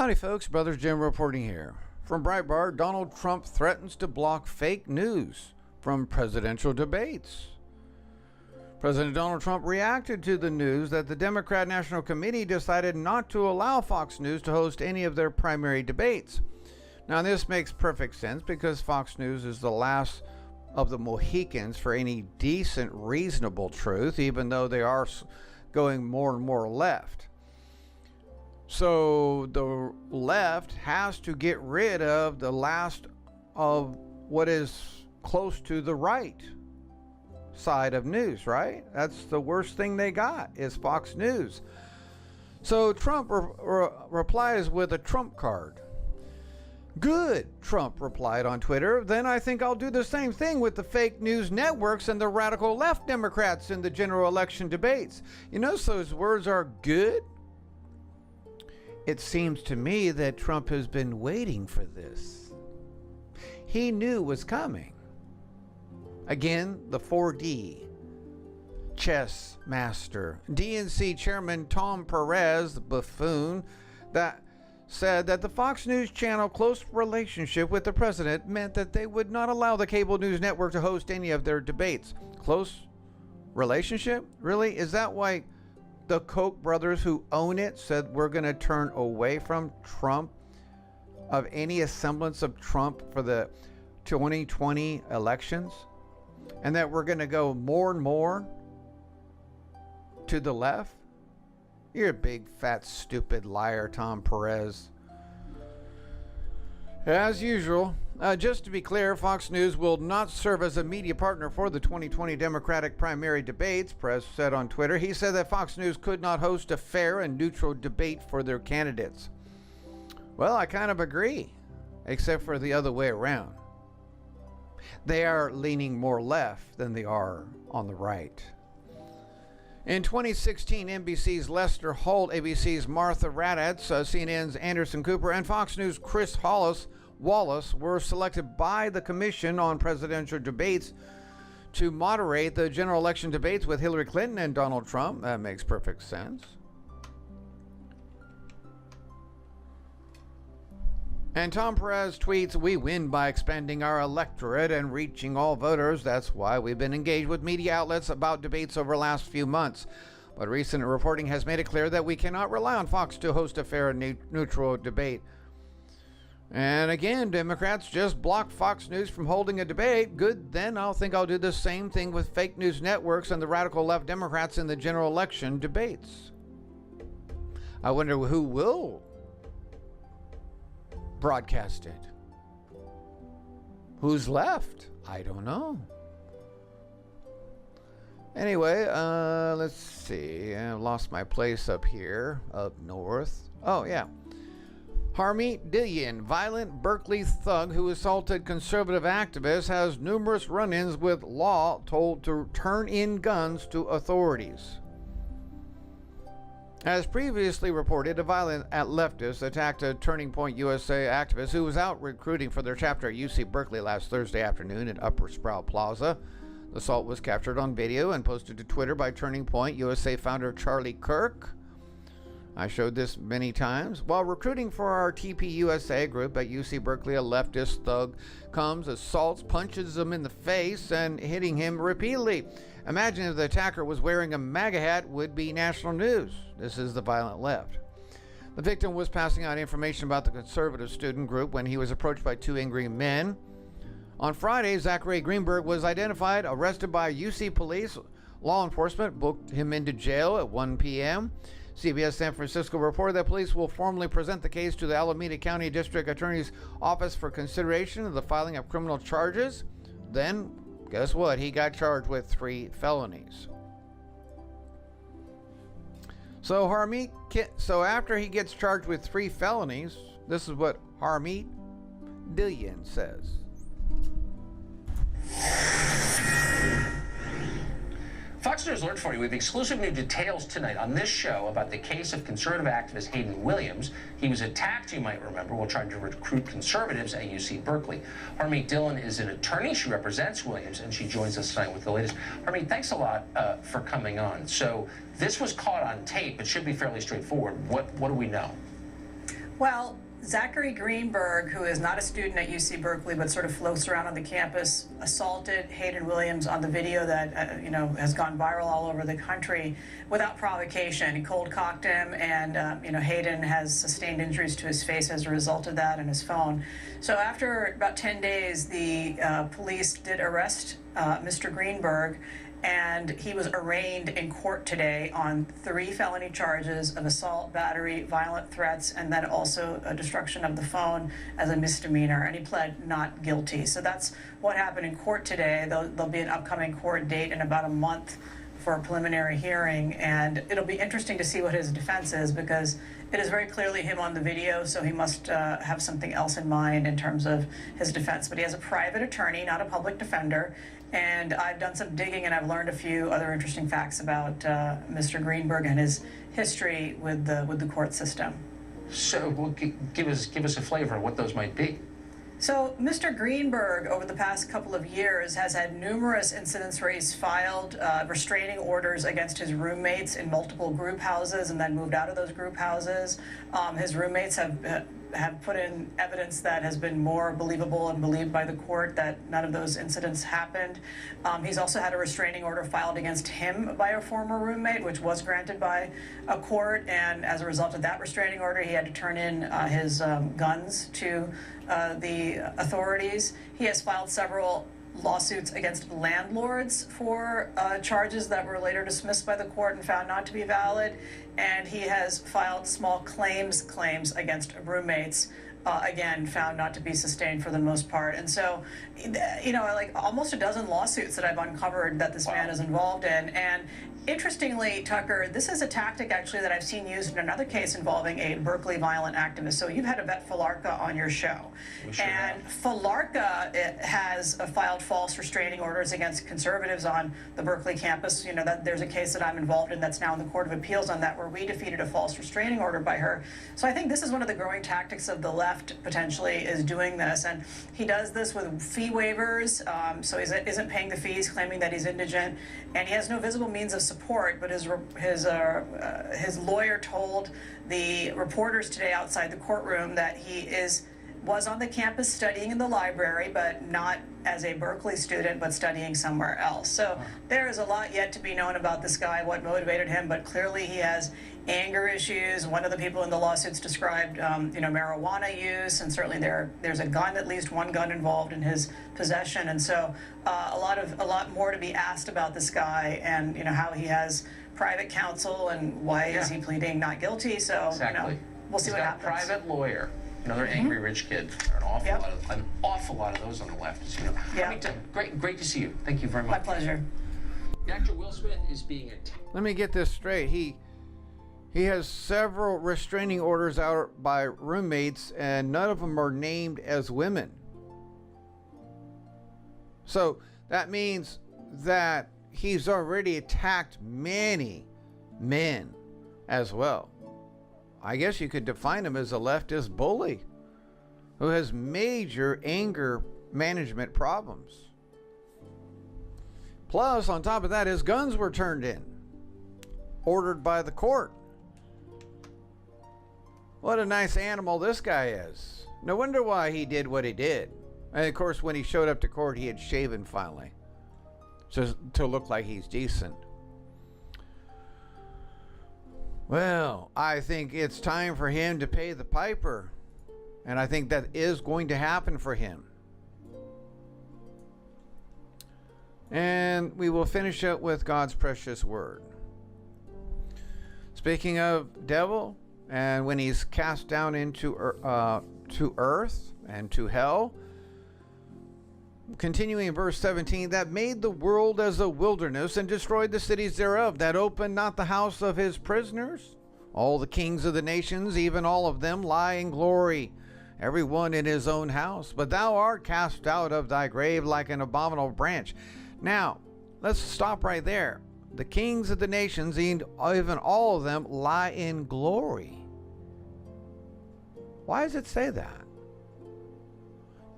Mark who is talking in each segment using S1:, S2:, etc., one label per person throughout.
S1: Howdy folks, Brothers Jim reporting here. From Breitbart, Donald Trump threatens to block fake news from presidential debates. President Donald Trump reacted to the news that the Democrat National Committee decided not to allow Fox News to host any of their primary debates. Now this makes perfect sense because Fox News is the last of the Mohicans for any decent, reasonable truth, even though they are going more and more left. So the left has to get rid of the last of what is close to the right side of news, right? That's the worst thing they got is Fox News. So Trump replies with a trump card. Good, Trump replied on Twitter. Then I think I'll do the same thing with the fake news networks and the radical left Democrats in the general election debates. You notice those words are good? It seems to me that Trump has been waiting for this. He knew it was coming. Again, the 4D. Chess master. DNC chairman Tom Perez, the buffoon, that said that the Fox News channel close relationship with the president meant that they would not allow the cable news network to host any of their debates. Close relationship? Really? Is that why the Koch brothers who own it said we're going to turn away from Trump, of any semblance of Trump for the 2020 elections, and that we're going to go more and more to the left? You're a big, fat, stupid liar, Tom Perez. As usual, just to be clear, Fox News will not serve as a media partner for the 2020 Democratic primary debates, Perez said on Twitter. He said that Fox News could not host a fair and neutral debate for their candidates. Well, I kind of agree, except for the other way around. They are leaning more left than they are on the right. In 2016, NBC's Lester Holt, ABC's Martha Raddatz, CNN's Anderson Cooper, and Fox News' Chris Wallace were selected by the Commission on Presidential Debates to moderate the general election debates with Hillary Clinton and Donald Trump. That makes perfect sense. And Tom Perez tweets, "We win by expanding our electorate and reaching all voters. That's why we've been engaged with media outlets about debates over the last few months. But recent reporting has made it clear that we cannot rely on Fox to host a fair and neutral debate." And again, Democrats just blocked Fox News from holding a debate. Good, then I'll do the same thing with fake news networks and the radical left Democrats in the general election debates. I wonder who will broadcast it. Who's left? I don't know. Anyway, let's see. I lost my place up here, up north. Oh, yeah. Harmeet Dillon, violent Berkeley thug who assaulted conservative activists, has numerous run-ins with law, told to turn in guns to authorities. As previously reported, a violent leftist attacked a Turning Point USA activist who was out recruiting for their chapter at UC Berkeley last Thursday afternoon at Upper Sprout Plaza. The assault was captured on video and posted to Twitter by Turning Point USA founder Charlie Kirk. I showed this many times. While recruiting for our TPUSA group at UC Berkeley, a leftist thug comes, assaults, punches him in the face, and hitting him repeatedly. Imagine if the attacker was wearing a MAGA hat, would be national news. This is the violent left. The victim was passing out information about the conservative student group when he was approached by two angry men. On Friday, Zachary Greenberg was identified, arrested by UC police. Law enforcement booked him into jail at 1 p.m. CBS San Francisco reported that police will formally present the case to the Alameda County District Attorney's Office for consideration of the filing of criminal charges. Then, guess what? He got charged with 3 felonies. So after he gets charged with 3 felonies, this is what Harmeet Dillon says.
S2: Fox News Alert for you with exclusive new details tonight on this show about the case of conservative activist Hayden Williams. He was attacked, you might remember, while trying to recruit conservatives at UC Berkeley. Harmeet Dillon is an attorney. She represents Williams, and she joins us tonight with the latest. Harmeet, thanks a lot for coming on. So this was caught on tape. It should be fairly straightforward. What do we know?
S3: Well, Zachary Greenberg, who is not a student at UC Berkeley but sort of floats around on the campus, assaulted Hayden Williams on the video that has gone viral all over the country without provocation. He cold cocked him, and Hayden has sustained injuries to his face as a result of that and his phone. So after about 10 days, the police did arrest Mr. Greenberg, and he was arraigned in court today on 3 felony charges of assault, battery, violent threats, and then also a destruction of the phone as a misdemeanor, and he pled not guilty. So that's what happened in court today. There'll be an upcoming court date in about a month for a preliminary hearing, and it'll be interesting to see what his defense is, because it is very clearly him on the video, so he must have something else in mind in terms of his defense. But he has a private attorney, not a public defender, and I've done some digging and I've learned a few other interesting facts about Mr. Greenberg and his history with the court system.
S2: So give us a flavor of what those might be.
S3: So Mr. Greenberg, over the past couple of years, has had numerous incidents where he's filed restraining orders against his roommates in multiple group houses and then moved out of those group houses. His roommates have put in evidence that has been more believable and believed by the court that none of those incidents happened. He's also had a restraining order filed against him by a former roommate, which was granted by a court, and as a result of that restraining order, he had to turn in his guns to the authorities. He has filed several lawsuits against landlords for charges that were later dismissed by the court and found not to be valid. And he has filed small claims against roommates, again, found not to be sustained for the most part. And so, like almost a dozen lawsuits that I've uncovered that this man is involved in. And interestingly, Tucker, this is a tactic actually that I've seen used in another case involving a Berkeley violent activist. So you've had Yvette Falarka on your show.
S2: Sure
S3: and Falarka has filed false restraining orders against conservatives on the Berkeley campus. That there's a case that I'm involved in that's now in the Court of Appeals on that, where we defeated a false restraining order by her. So I think this is one of the growing tactics of the left, potentially, is doing this. And he does this with fee waivers, so he isn't paying the fees, claiming that he's indigent, and he has no visible means of support. But his lawyer told the reporters today outside the courtroom that he was on the campus studying in the library, but not as a Berkeley student, but studying somewhere else. So there is a lot yet to be known about this guy, what motivated him, but clearly he has anger issues. One of the people in the lawsuits described, marijuana use, and certainly there's a gun, at least one gun involved in his possession. And so a lot more to be asked about this guy, and how he has private counsel and why is he pleading not guilty. So
S2: exactly.
S3: We'll see what happens.
S2: He's got a private lawyer. Another angry rich kid. There are an awful lot of those on the left, as you know. Great to see you. Thank you very much.
S3: My pleasure.
S2: Dr. Will Smith is being attacked.
S1: Let me get this straight. He has several restraining orders out by roommates, and none of them are named as women. So that means that he's already attacked many men as well. I guess you could define him as a leftist bully who has major anger management problems. Plus, on top of that, his guns were turned in, ordered by the court. What a nice animal this guy is. No wonder why he did what he did. And of course, when he showed up to court, he had shaven finally, just to look like he's decent. Well, I think it's time for him to pay the piper. And I think that is going to happen for him. And we will finish up with God's precious word. Speaking of devil, and when he's cast down into to earth and to hell, continuing in verse 17, that made the world as a wilderness and destroyed the cities thereof, that opened not the house of his prisoners. All the kings of the nations, even all of them, lie in glory, every one in his own house. But thou art cast out of thy grave like an abominable branch. Now, let's stop right there. The kings of the nations, even all of them, lie in glory. Why does it say that?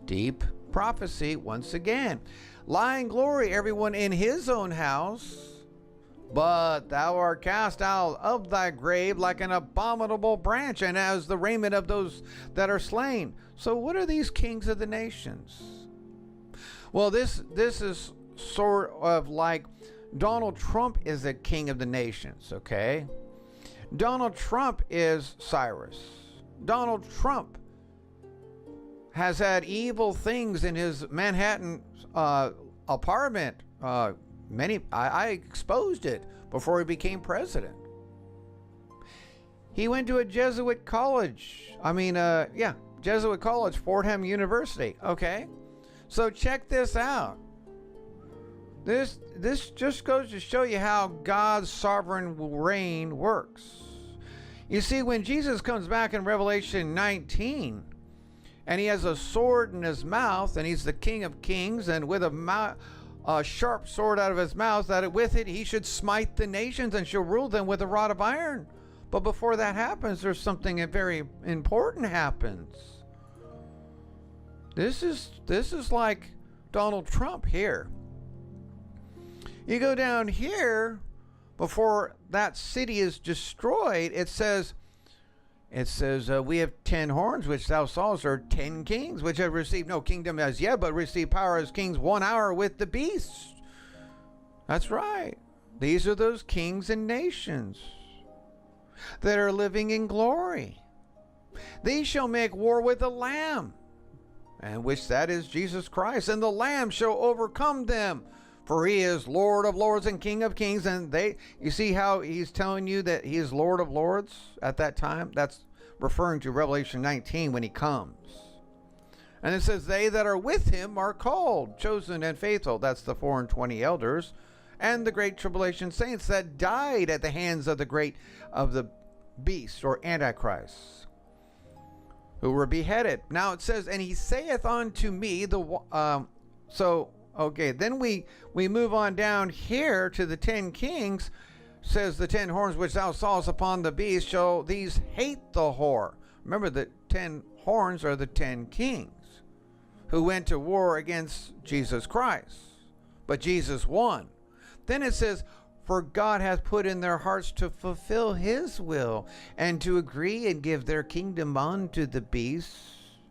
S1: Deep prophecy once again. Lie in glory, everyone in his own house. But thou art cast out of thy grave like an abominable branch, and as the raiment of those that are slain. So what are these kings of the nations? Well, this is sort of like Donald Trump is a king of the nations, okay? Donald Trump is Cyrus. Donald Trump has had evil things in his Manhattan apartment. I exposed it before he became president. He went to a Jesuit college. Jesuit college, Fordham University. Okay, so check this out. This just goes to show you how God's sovereign reign works. You see, when Jesus comes back in Revelation 19, and he has a sword in his mouth, and he's the King of Kings, and with a sharp sword out of his mouth, that with it he should smite the nations and shall rule them with a rod of iron. But before that happens, there's something very important happens. This is like Donald Trump here. You go down here, before that city is destroyed, it says, we have 10 horns, which thou sawest are 10 kings, which have received no kingdom as yet, but receive power as kings 1 hour with the beast. That's right. These are those kings and nations that are living in glory. These shall make war with the Lamb, and which that is Jesus Christ, and the Lamb shall overcome them. For he is Lord of lords and King of kings. And you see how he's telling you that he is Lord of lords at that time? That's referring to Revelation 19 when he comes. And it says, they that are with him are called, chosen, and faithful. That's the 24 elders. And the great tribulation saints that died at the hands of the beast or Antichrist, who were beheaded. Now it says, and he saith unto me, then we move on down here to the 10 kings. Says the 10 horns which thou sawest upon the beast shall these hate the whore. Remember, the 10 horns are the 10 kings who went to war against Jesus Christ. But Jesus won. Then it says, for God hath put in their hearts to fulfill his will, and to agree and give their kingdom unto the beast,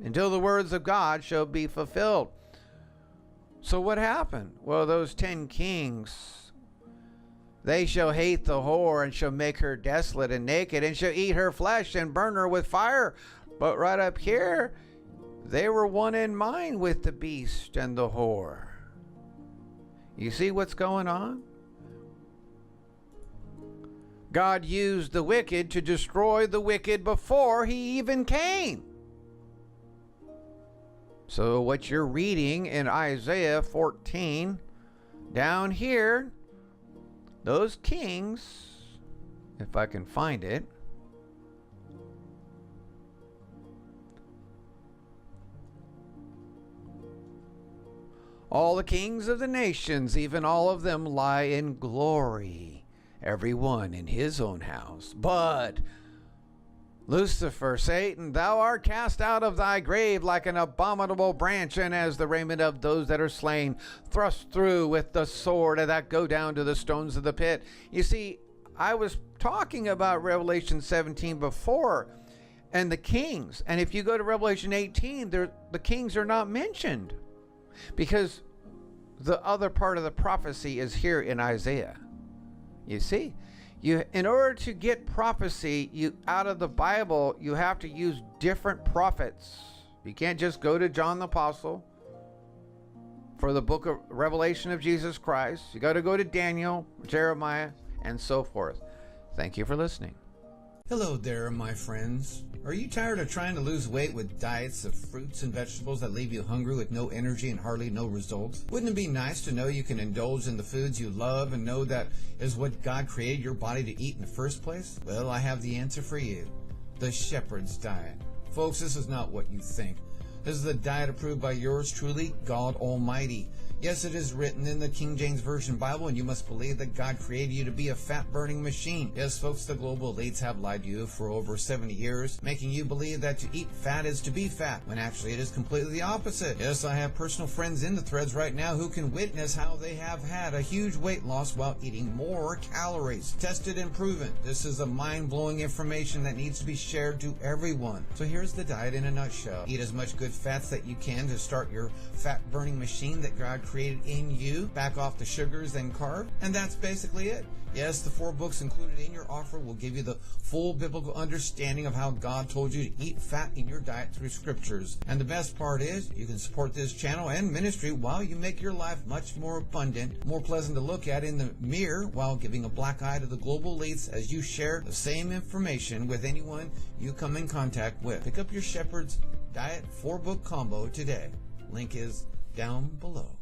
S1: until the words of God shall be fulfilled. So what happened? Well, those 10 kings, they shall hate the whore, and shall make her desolate and naked, and shall eat her flesh and burn her with fire. But right up here, they were one in mind with the beast and the whore. You see what's going on? God used the wicked to destroy the wicked before he even came. So what you're reading in Isaiah 14, down here, those kings, if I can find it, all the kings of the nations, even all of them, lie in glory, every one in his own house. But Lucifer, Satan, thou art cast out of thy grave like an abominable branch, and as the raiment of those that are slain, thrust through with the sword, and that go down to the stones of the pit. You see, I was talking about Revelation 17 before, and the kings. And if you go to Revelation 18, the kings are not mentioned, because the other part of the prophecy is here in Isaiah. You see? In order to get prophecy out of the Bible, you have to use different prophets. You can't just go to John the Apostle for the book of Revelation of Jesus Christ. You got to go to Daniel, Jeremiah, and so forth. Thank you for listening.
S4: Hello there, my friends. Are you tired of trying to lose weight with diets of fruits and vegetables that leave you hungry with no energy and hardly no results? Wouldn't it be nice to know you can indulge in the foods you love and know that is what God created your body to eat in the first place? Well, I have the answer for you. The Shepherd's Diet. Folks, this is not what you think. This is the diet approved by yours truly, God Almighty. Yes, it is written in the King James Version Bible, and you must believe that God created you to be a fat-burning machine. Yes, folks, the global elites have lied to you for over 70 years, making you believe that to eat fat is to be fat, when actually it is completely the opposite. Yes, I have personal friends in the threads right now who can witness how they have had a huge weight loss while eating more calories. Tested and proven. This is a mind-blowing information that needs to be shared to everyone. So here's the diet in a nutshell. Eat as much good fats that you can to start your fat-burning machine that God created in you. Back off the sugars and carbs, and that's basically it. Yes, the 4 books included in your offer will give you the full biblical understanding of how God told you to eat fat in your diet through scriptures. And the best part is, you can support this channel and ministry while you make your life much more abundant, more pleasant to look at in the mirror, while giving a black eye to the global elites as you share the same information with anyone you come in contact with. Pick up your Shepherd's Diet 4-book combo today. Link is down below.